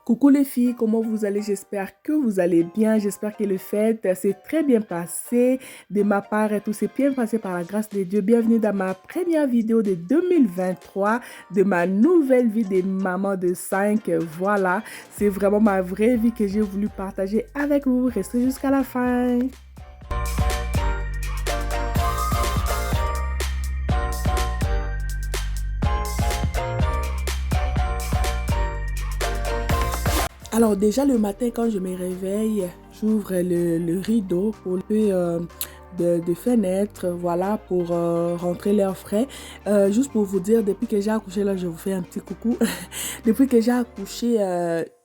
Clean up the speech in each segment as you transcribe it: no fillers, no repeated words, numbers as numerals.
Coucou les filles, comment vous allez? J'espère que vous allez bien. J'espère que le fête s'est très bien passé. De ma part, et tout s'est bien passé par la grâce de Dieu. Bienvenue dans ma première vidéo de 2023 de ma nouvelle vie de maman de 5. Voilà, c'est vraiment ma vraie vie que j'ai voulu partager avec vous. Restez jusqu'à la fin. Alors déjà le matin quand je me réveille, j'ouvre le rideau pour le peu de fenêtre, voilà, pour rentrer l'air frais. Juste pour vous dire, depuis que j'ai accouché, là je vous fais un petit coucou. Depuis que j'ai accouché,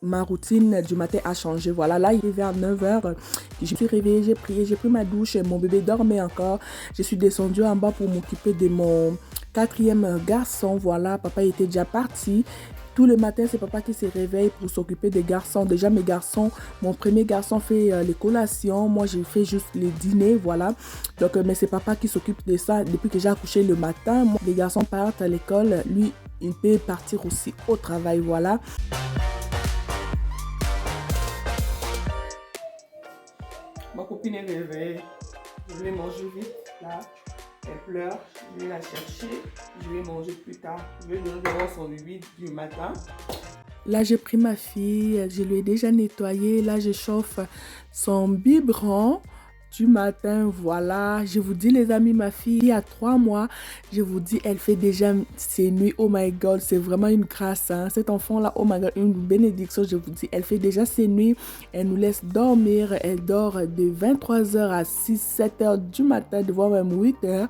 ma routine du matin a changé. Voilà, là il est vers 9 h. Je me suis réveillée, j'ai prié, j'ai pris ma douche, mon bébé dormait encore. Je suis descendue en bas pour m'occuper de mon quatrième garçon. Voilà, papa était déjà parti. Tous les matins, c'est papa qui se réveille pour s'occuper des garçons. Déjà, mes garçons, mon premier garçon fait les collations. Moi, j'ai fait juste les dîners, voilà. Donc, mais c'est papa qui s'occupe de ça depuis que j'ai accouché le matin. Moi, les garçons partent à l'école. Lui, il peut partir aussi au travail, voilà. Ma copine est réveillée. Je vais manger vite, là. Elle pleure, je vais la chercher, je vais manger plus tard. Je vais donner son 8 du matin. Là, j'ai pris ma fille, je lui ai déjà nettoyé. Là, je chauffe son biberon du matin. Voilà, je vous dis les amis, ma fille, il y a 3 mois, je vous dis, elle fait déjà ses nuits. Oh my God, c'est vraiment une grâce. Hein? Cet enfant-là, oh my God, une bénédiction, je vous dis. Elle fait déjà ses nuits, elle nous laisse dormir. Elle dort de 23 h à 6, 7 h du matin, voire même 8 h.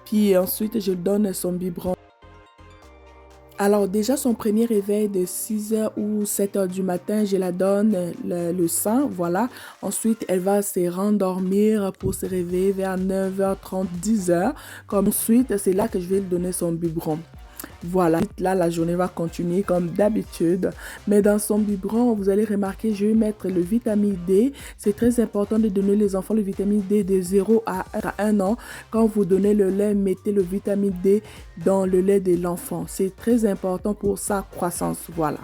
Puis ensuite, je donne son biberon. Alors déjà, son premier réveil de 6 h ou 7 h du matin, je la donne le sein, voilà. Ensuite, elle va se rendormir pour se réveiller vers 9 h 30, 10 h. Comme ensuite, c'est là que je vais lui donner son biberon. Voilà, là la journée va continuer comme d'habitude. Mais dans son biberon, vous allez remarquer, je vais mettre le vitamine D. C'est très important de donner les enfants le vitamine D de 0 à 1 an. Quand vous donnez le lait, mettez le vitamine D dans le lait de l'enfant. C'est très important pour sa croissance. Voilà.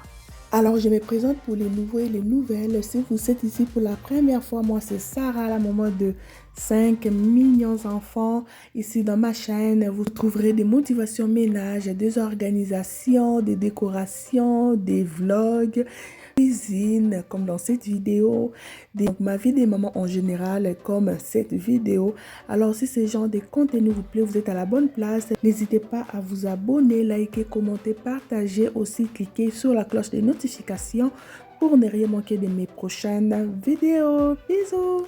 Alors, je me présente pour les nouveaux et les nouvelles. Si vous êtes ici pour la première fois, moi, c'est Sarah, la maman de 5 mignons enfants. Ici, dans ma chaîne, vous trouverez des motivations ménage, des organisations, des décorations, des vlogs, cuisine, comme dans cette vidéo, donc ma vie des mamans en général, comme cette vidéo. Alors, si ce genre de contenu vous plaît, vous êtes à la bonne place. N'hésitez pas à vous abonner, liker, commenter, partager. Aussi, cliquez sur la cloche de notification pour ne rien manquer de mes prochaines vidéos. Bisous!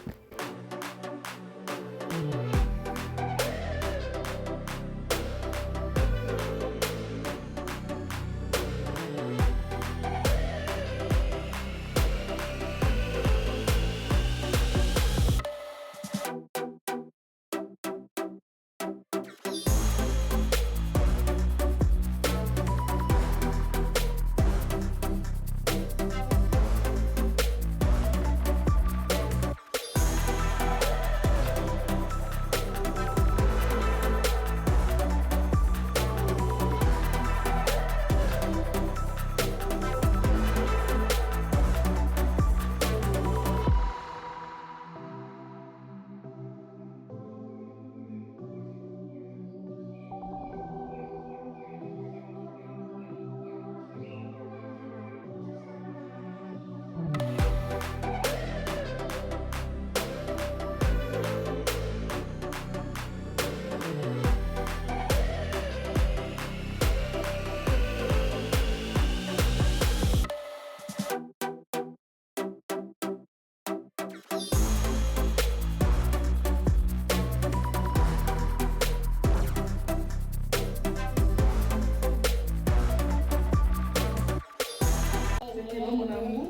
Mon amour.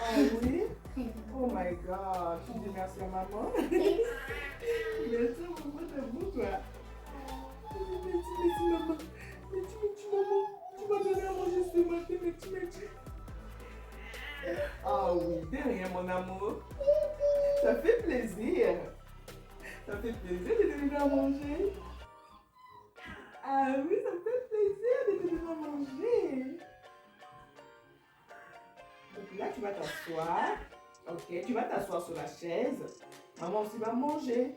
Ah oui? Oh my God, tu dis merci à maman. Merci maman, t'es beau toi. Merci maman. Merci maman. Tu m'as donné à manger ce matin, merci. Ah oui, de rien mon amour. Ça fait plaisir. Ça fait plaisir de te donner à manger. Ah oui, ça me fait plaisir de te donner à manger. Là, tu vas t'asseoir. Ok, tu vas t'asseoir sur la chaise. Maman aussi va manger.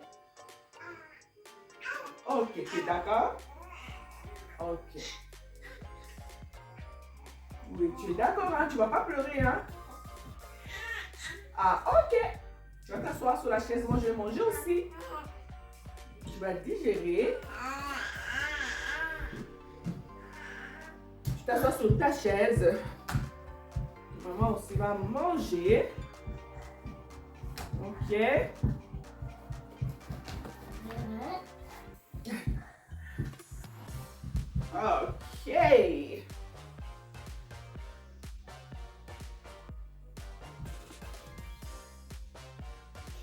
Ok, tu es d'accord? Ok. Oui, tu es d'accord, hein? Tu vas pas pleurer, hein? Ah, ok. Tu vas t'asseoir sur la chaise. Moi, je vais manger aussi. Tu vas digérer. Tu t'assois sur ta chaise. Maman aussi va manger. Ok.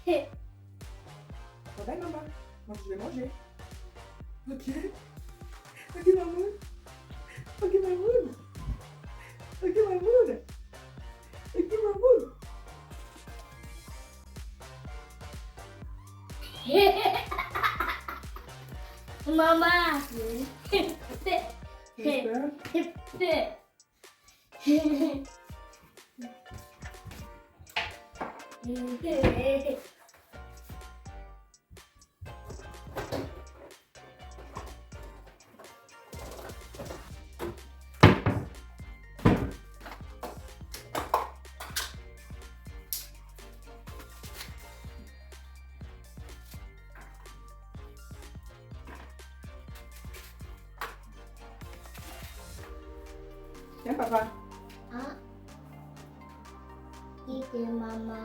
Ok. Bye maman. Moi je vais manger. Ok. Ok maman. Ok maman. Ok maman. Ok maman. Mama. J'espère. Tiens papa. Ah. Itu mama.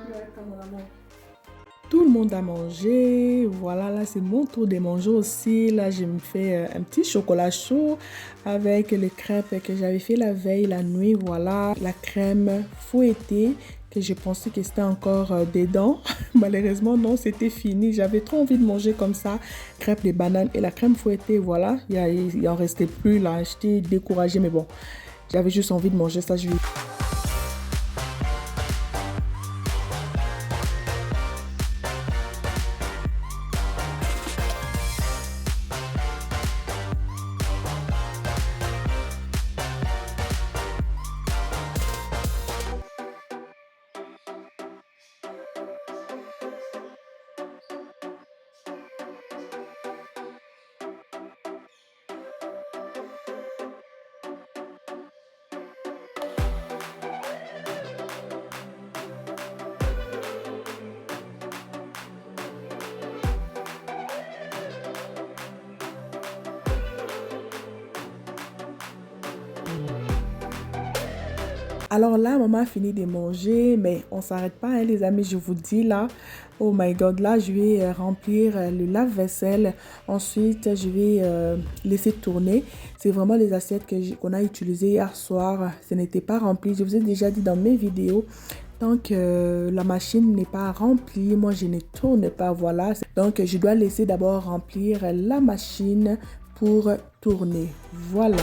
Tout le monde a mangé. Voilà, là, c'est mon tour de manger aussi. Là, je me fais un petit chocolat chaud avec les crêpes que j'avais fait la veille, la nuit. Voilà, la crème fouettée que je pensais que c'était encore dedans. Malheureusement, non, c'était fini. J'avais trop envie de manger comme ça. Crêpes, les bananes et la crème fouettée. Voilà, il en restait plus là. J'étais découragée, mais bon, j'avais juste envie de manger ça. Alors là, maman a fini de manger, mais on s'arrête pas, hein, les amis, je vous dis là. Oh my God, là, je vais remplir le lave-vaisselle. Ensuite, je vais laisser tourner. C'est vraiment les assiettes qu'on a utilisées hier soir. Ce n'était pas rempli. Je vous ai déjà dit dans mes vidéos. Tant que la machine n'est pas remplie, moi, je ne tourne pas, voilà. Donc, je dois laisser d'abord remplir la machine pour tourner. Voilà.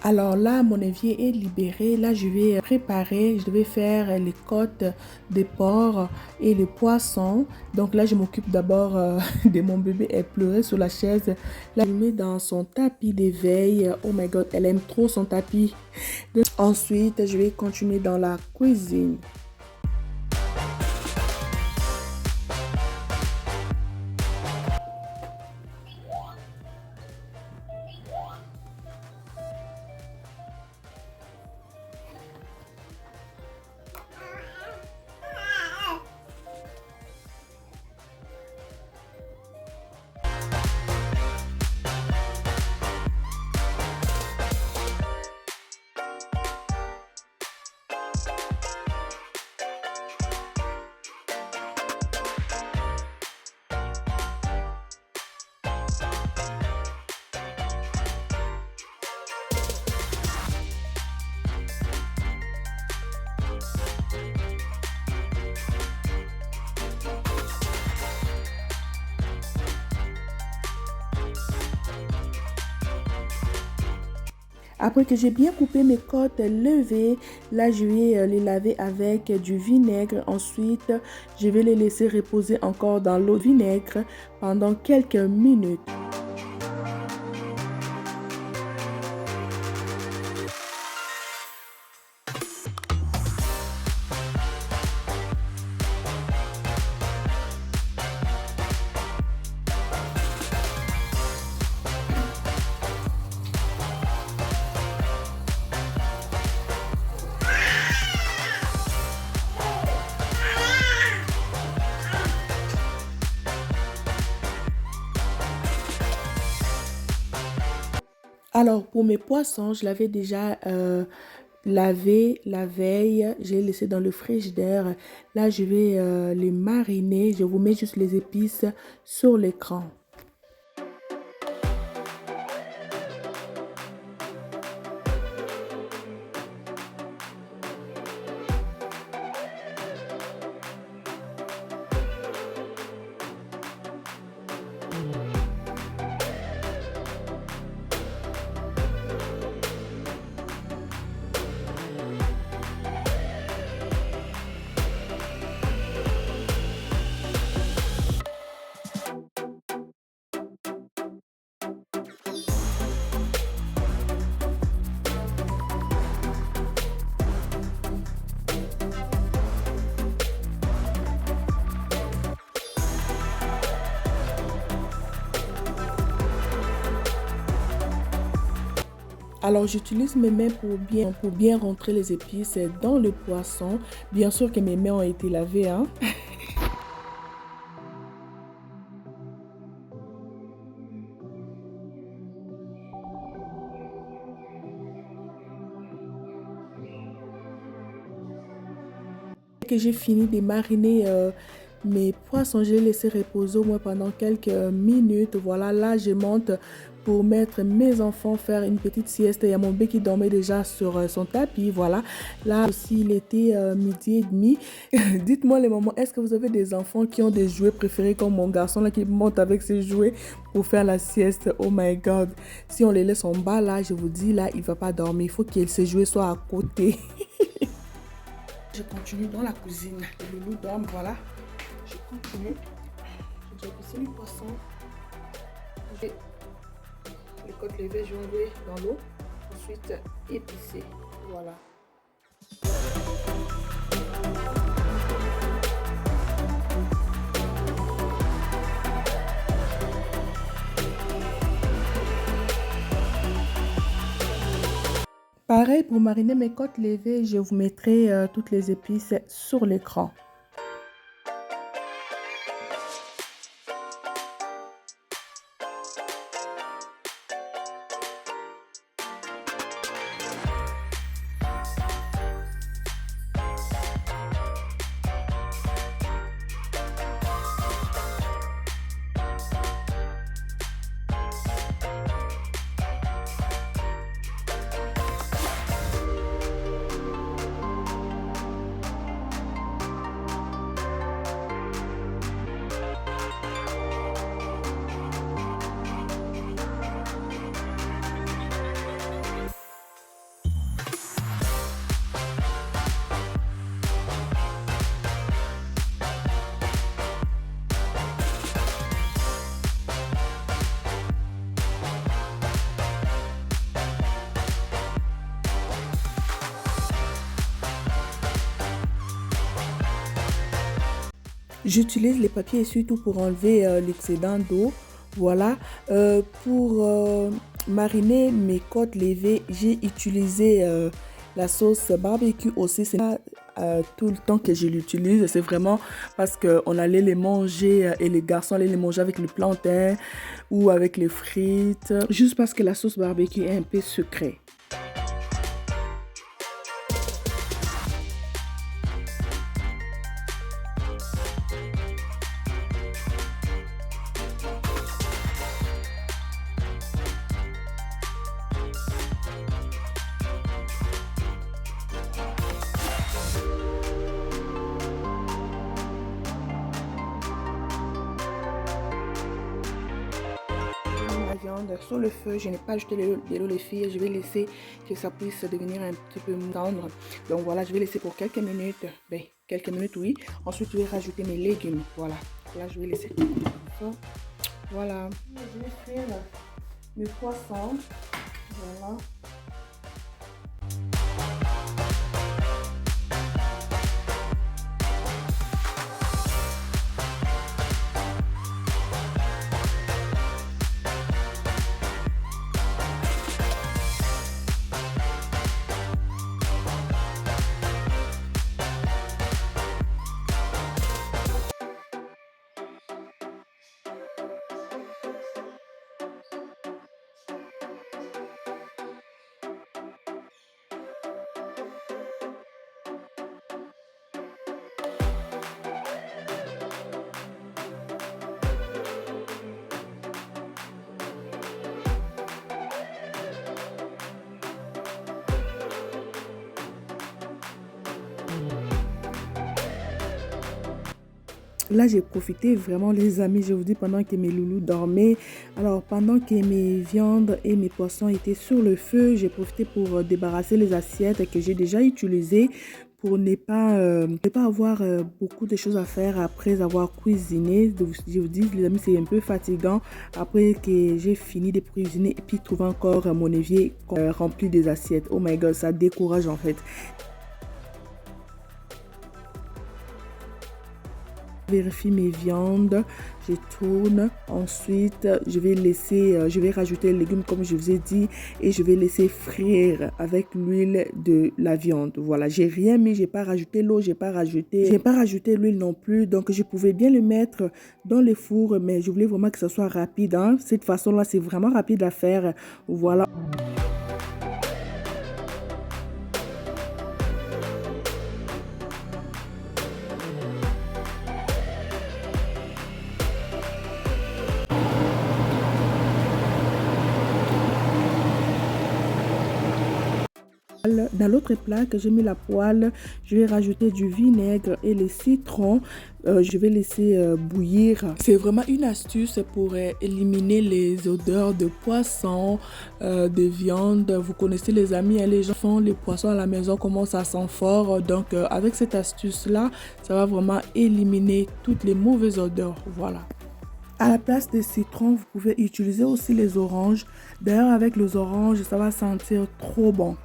Alors là, mon évier est libéré. Là, je vais préparer, je vais faire les côtes des porcs et les poissons. Donc là, je m'occupe d'abord de mon bébé. Elle pleurait sur la chaise. Là, je mets dans son tapis d'éveil. Oh my God, elle aime trop son tapis. Ensuite, je vais continuer dans la cuisine. Après que j'ai bien coupé mes côtes levées, là je vais les laver avec du vinaigre. Ensuite, je vais les laisser reposer encore dans l'eau de vinaigre pendant quelques minutes. Alors, pour mes poissons, je l'avais déjà lavé la veille. J'ai laissé dans le frigidaire. Là, je vais les mariner. Je vous mets juste les épices sur l'écran. Alors, j'utilise mes mains pour bien rentrer les épices dans le poisson. Bien sûr que mes mains ont été lavées, hein. Que j'ai fini de mariner mes poissons, je les laissé reposer au moins pendant quelques minutes. Voilà, là je monte pour mettre mes enfants faire une petite sieste. Il y a mon bébé qui dormait déjà sur son tapis. Voilà, là aussi il était midi et demi. Dites-moi les mamans, est-ce que vous avez des enfants qui ont des jouets préférés comme mon garçon là qui monte avec ses jouets pour faire la sieste? Oh my God, si on les laisse en bas là, je vous dis là, il va pas dormir. Il faut que ses jouets soient à côté. Je continue dans la cuisine. Le loulou dort, voilà. Je continue. J'ai épicé les poissons. J'ai les côtes levées, je vais enlever dans l'eau. Ensuite, épicer. Voilà. Pareil, pour mariner mes côtes levées, je vous mettrai toutes les épices sur l'écran. J'utilise les papiers surtout pour enlever l'excédent d'eau. Voilà. Pour mariner mes côtes levées, j'ai utilisé la sauce barbecue aussi. C'est pas tout le temps que je l'utilise. C'est vraiment parce qu'on allait les manger et les garçons allaient les manger avec le plantain ou avec les frites. Juste parce que la sauce barbecue est un peu sucrée. Viande sur le feu, je n'ai pas ajouté de l'eau les filles, je vais laisser que ça puisse devenir un petit peu tendre. Donc voilà, je vais laisser pour quelques minutes, quelques minutes oui. Ensuite je vais rajouter mes légumes, voilà. Là je vais laisser ça. Voilà, je vais faire mes poissons, voilà. Là, j'ai profité vraiment, les amis, je vous dis, pendant que mes loulous dormaient. Alors, pendant que mes viandes et mes poissons étaient sur le feu, j'ai profité pour débarrasser les assiettes que j'ai déjà utilisées pour ne pas avoir beaucoup de choses à faire après avoir cuisiné. Je vous dis, les amis, c'est un peu fatigant après que j'ai fini de cuisiner et puis trouver encore mon évier rempli des assiettes. Oh my god, ça décourage en fait. Vérifie mes viandes, je tourne, ensuite je vais rajouter les légumes comme je vous ai dit et je vais laisser frire avec l'huile de la viande. Voilà, j'ai rien mis, j'ai pas rajouté l'eau, j'ai pas rajouté l'huile non plus, donc je pouvais bien le mettre dans le four, mais je voulais vraiment que ça soit rapide, hein. Cette façon-là, c'est vraiment rapide à faire, voilà. Dans l'autre plat que j'ai mis la poêle, je vais rajouter du vinaigre et le citron. Je vais laisser bouillir. C'est vraiment une astuce pour éliminer les odeurs de poisson, de viande. Vous connaissez les amis, hein, les gens font les poissons à la maison, comment ça sent fort. Donc avec cette astuce-là, ça va vraiment éliminer toutes les mauvaises odeurs. Voilà. À la place des citrons, vous pouvez utiliser aussi les oranges. D'ailleurs, avec les oranges, ça va sentir trop bon.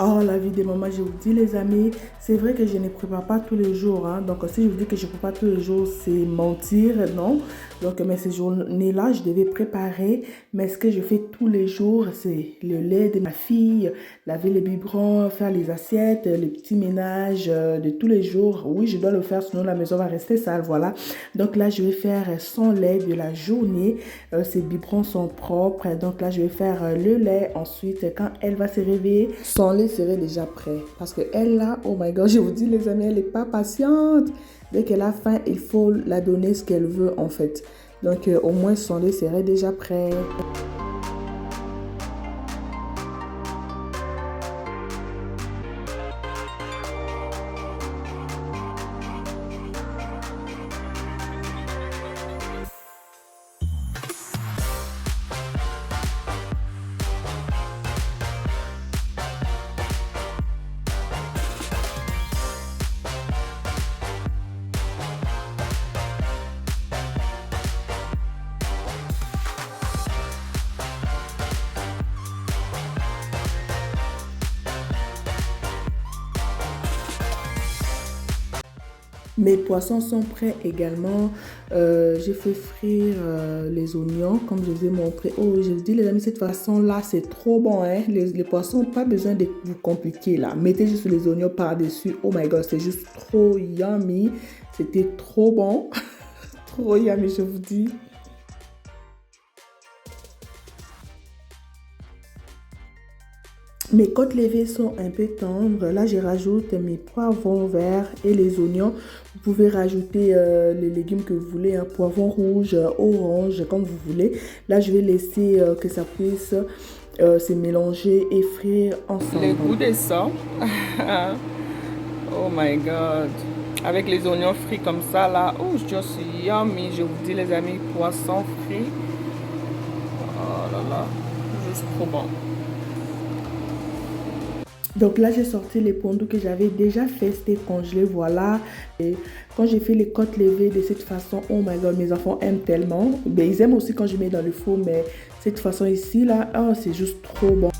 Oh, la vie des mamans, je vous dis les amis, c'est vrai que je ne prépare pas tous les jours, hein. Donc si je vous dis que je ne prépare pas tous les jours, c'est mentir, non. Donc mais ces journées-là, je devais préparer, mais ce que je fais tous les jours, c'est le lait de ma fille, laver les biberons, faire les assiettes, les petits ménages de tous les jours. Oui, je dois le faire, sinon la maison va rester sale, voilà. Donc là, je vais faire son lait de la journée. Ses biberons sont propres, donc là, je vais faire le lait. Ensuite, quand elle va se réveiller, son lait serait déjà prêt. Parce que elle là, oh my god, je vous dis les amis, elle n'est pas patiente. Dès qu'elle a faim, il faut la donner ce qu'elle veut en fait. Donc au moins son lait serait déjà prêt. Mes poissons sont prêts également. J'ai fait frire les oignons comme je vous ai montré. Oh, je vous dis les amis, cette façon-là, c'est trop bon. Hein? Les poissons n'ont pas besoin de vous compliquer là. Mettez juste les oignons par-dessus. Oh my god, c'est juste trop yummy. C'était trop bon. Trop yummy, je vous dis. Mes côtes levées sont un peu tendres. Là, je rajoute mes poivrons verts et les oignons. Vous pouvez rajouter les légumes que vous voulez, hein, poivrons rouges, orange, comme vous voulez. Là, je vais laisser que ça puisse se mélanger et frire ensemble. Le goût de ça. Oh my god. Avec les oignons frits comme ça, là. Oh, just yummy. Je vous dis, les amis, poisson frit. Oh là là. Juste trop bon. Donc là, j'ai sorti les pondus que j'avais déjà fait, c'était congelé, voilà. Et quand j'ai fait les côtes levées de cette façon, oh my god, mes enfants aiment tellement. Mais ils aiment aussi quand je mets dans le four, mais cette façon ici, là, oh, c'est juste trop bon.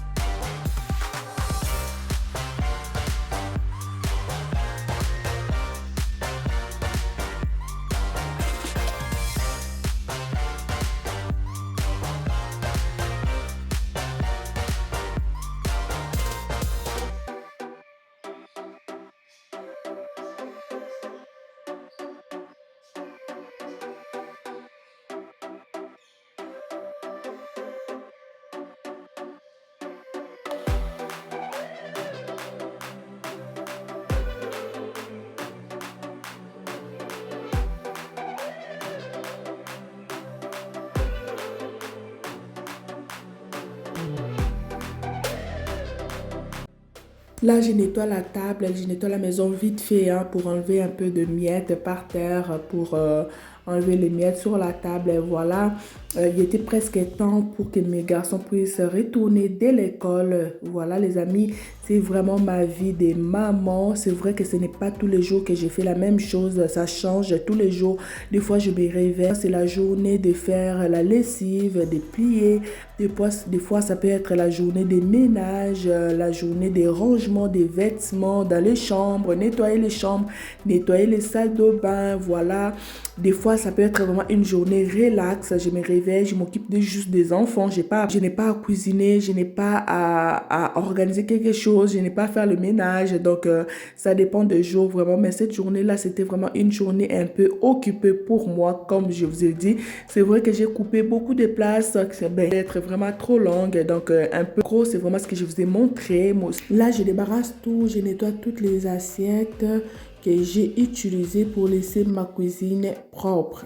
Là, je nettoie la table, je nettoie la maison vite fait hein, pour enlever un peu de miettes par terre, pour enlever les miettes sur la table. Et voilà, il était presque temps pour que mes garçons puissent retourner dès l'école. Voilà les amis, c'est vraiment ma vie de maman. C'est vrai que ce n'est pas tous les jours que je fais la même chose, ça change tous les jours. Des fois, je me réveille, c'est la journée de faire la lessive, de plier. Des fois, ça peut être la journée des ménages, la journée des rangements des vêtements dans les chambres, nettoyer les chambres, nettoyer les salles de bain, voilà. Des fois, ça peut être vraiment une journée relax. Je me réveille, je m'occupe juste des enfants. Je n'ai pas à cuisiner, je n'ai pas à organiser quelque chose, je n'ai pas à faire le ménage. Donc, ça dépend des jours vraiment. Mais cette journée-là, c'était vraiment une journée un peu occupée pour moi, comme je vous ai dit. C'est vrai que j'ai coupé beaucoup de place, être vraiment trop longue, donc un peu gros, c'est vraiment ce que je vous ai montré. Là, je débarrasse tout, je nettoie toutes les assiettes que j'ai utilisées pour laisser ma cuisine propre.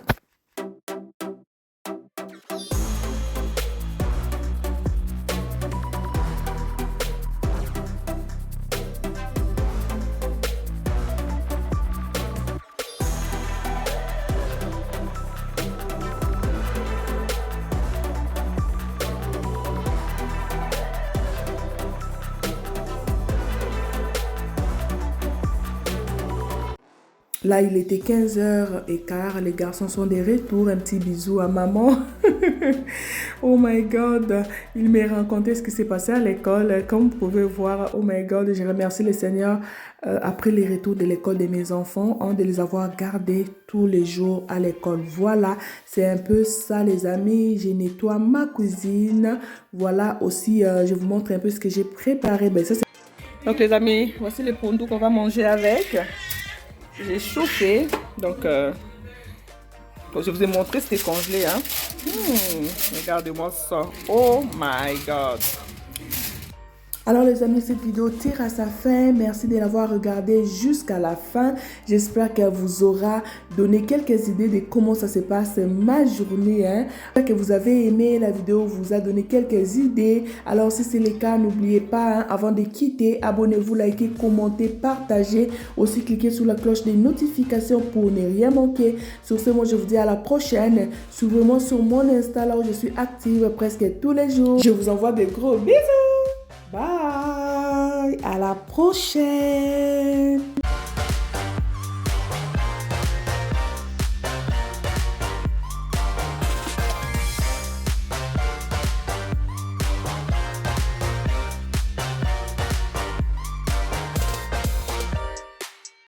Là, il était 15h15, les garçons sont de retour. Un petit bisou à maman. Oh my God, il m'a raconté ce qui s'est passé à l'école. Comme vous pouvez voir, oh my God, je remercie le Seigneur après les retours de l'école de mes enfants, de les avoir gardés tous les jours à l'école. Voilà, c'est un peu ça les amis. Je nettoie ma cuisine. Voilà aussi, je vous montre un peu ce que j'ai préparé. Ben, ça, donc les amis, voici les pondous qu'on va manger avec. J'ai chauffé, donc comme je vous ai montré, c'était congelé. Hein? Regardez-moi ça. Oh my God. Alors les amis, cette vidéo tire à sa fin. Merci de l'avoir regardé jusqu'à la fin. J'espère qu'elle vous aura donné quelques idées de comment ça se passe ma journée. J'espère que vous avez aimé la vidéo, vous a donné quelques idées. Alors si c'est le cas, n'oubliez pas, avant de quitter, abonnez-vous, likez, commentez, partagez. Aussi cliquez sur la cloche des notifications pour ne rien manquer. Sur ce, moi je vous dis à la prochaine. Suivez-moi sur mon Insta là où je suis active presque tous les jours. Je vous envoie de gros bisous. Bye, à la prochaine.